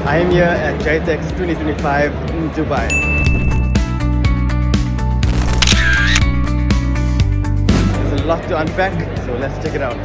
I am here at GITEX 2025 in Dubai. There's a lot to unpack, so let's check it out.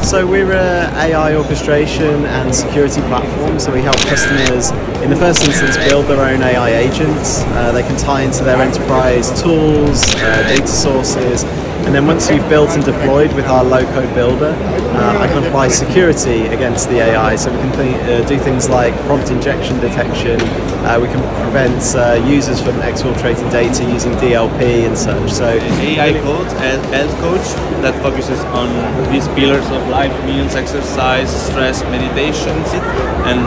So we're an AI orchestration and security platform, so we help customers in the first instance build their own AI agents. They can tie into their enterprise tools, data sources, and then once you've built and deployed with our low-code builder, I can apply security against the AI, so we can do things like prompt injection detection, we can prevent users from exfiltrating data using DLP and such. So AI code and health coach that focuses on these pillars of life, meals, exercise, stress, meditation, and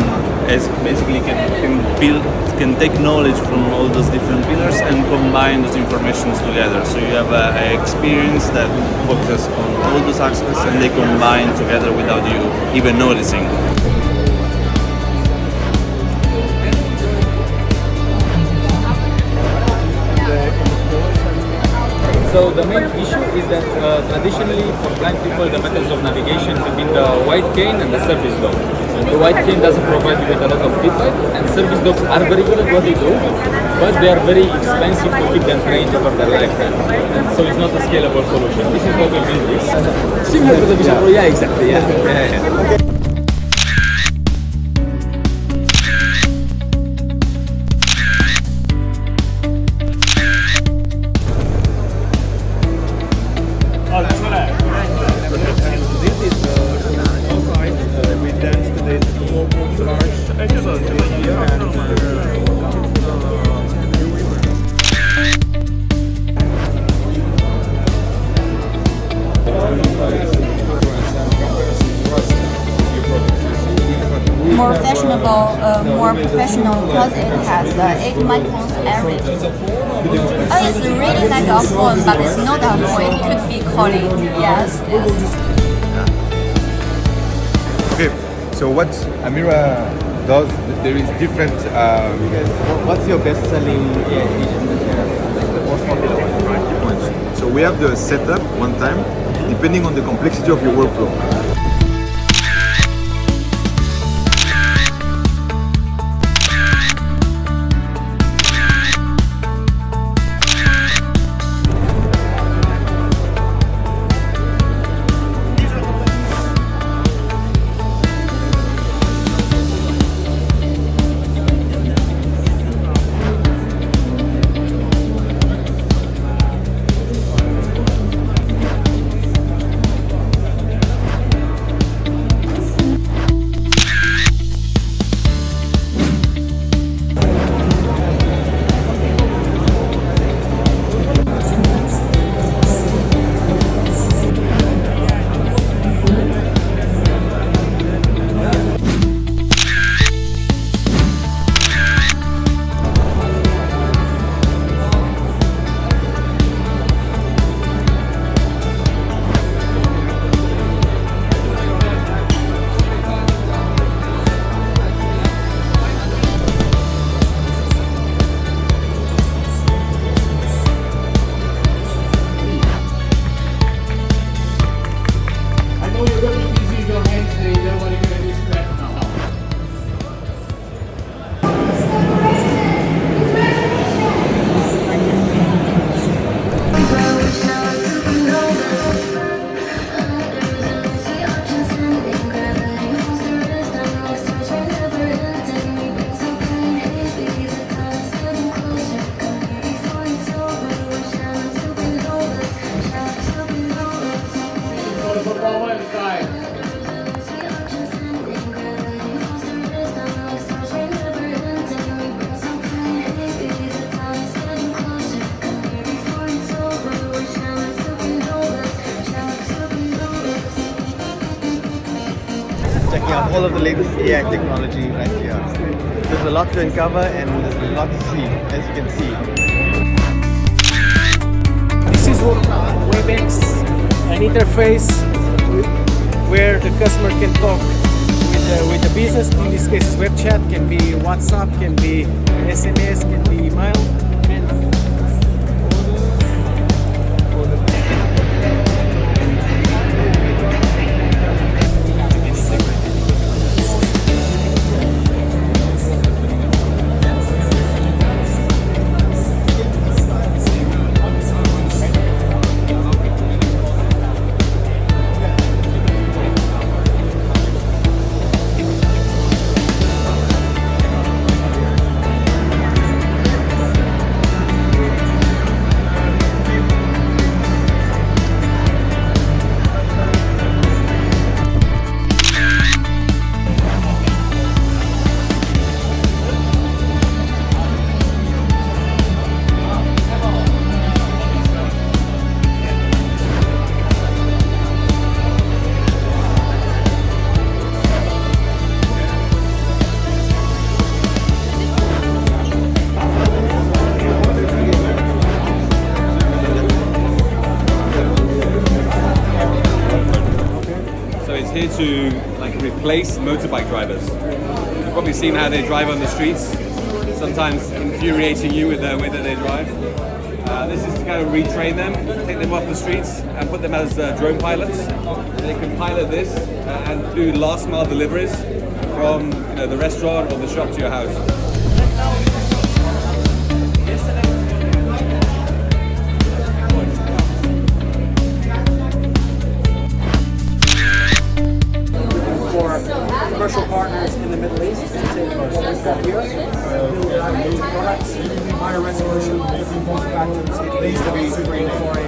as basically can take knowledge from all those different pillars and combine those informations together. So you have an experience that focuses on all those aspects and they combine together without you even noticing. So the main issue is that traditionally for blind people the methods of navigation have been the white cane and the service dog. The white cane doesn't provide you with a lot of feedback, and service dogs are very good at what they do, but they are very expensive to keep them trained over their lifetime. And so it's not a scalable solution. This is what we build this. Similar to the vision pro, yeah, exactly, yeah. More fashionable, more professional because it has 8 microns average. It's really like a phone, but it's not a phone. It could be calling. Yes. Okay, so what Amira does, there is different. What's your best-selling agent? Like the most popular one? So we have the setup one time, depending on the complexity of your workflow. Checking out all of the latest AI technology right here. There's a lot to uncover and there's a lot to see, as you can see. This is WebEx, an interface where the customer can talk with the business. In this case, web chat can be WhatsApp, can be SMS, can be email. here to like replace motorbike drivers. You've probably seen how they drive on the streets, sometimes infuriating you with the way that they drive. This is to kind of retrain them, take them off the streets and put them as drone pilots. They can pilot this and do last mile deliveries from the restaurant or the shop to your house. Commercial partners in the Middle East. What we've got here, build products, higher resolution, different form factors. It needs to be screened for it.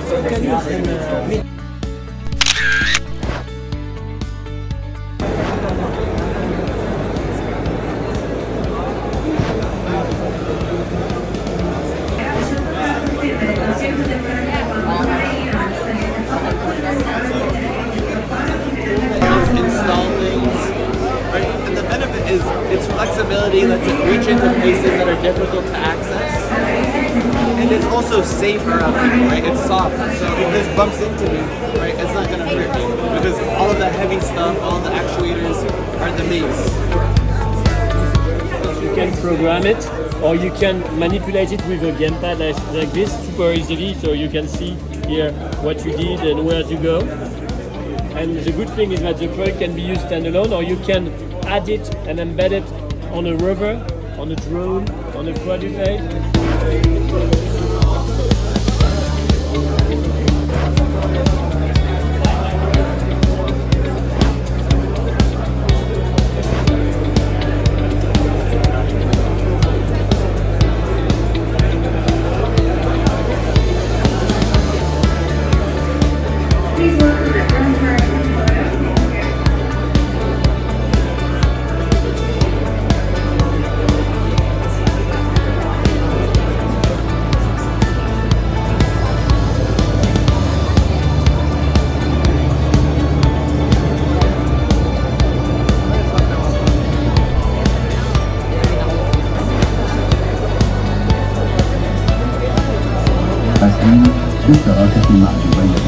Install things. Right? And the benefit is its flexibility lets it reach into places that are difficult to access. And it's also safe around people, right? It's soft. So if this bumps into me, right, it's not gonna hurt me. Because all of the heavy stuff, all the actuators are the mains. You can program it or you can manipulate it with a gamepad like this super easily, so you can see here what you did and where to go. And the good thing is that the product can be used standalone, or you can add it and embed it on a rover, on a drone, on a quadruped. بس این دوست داره کسی معجوبه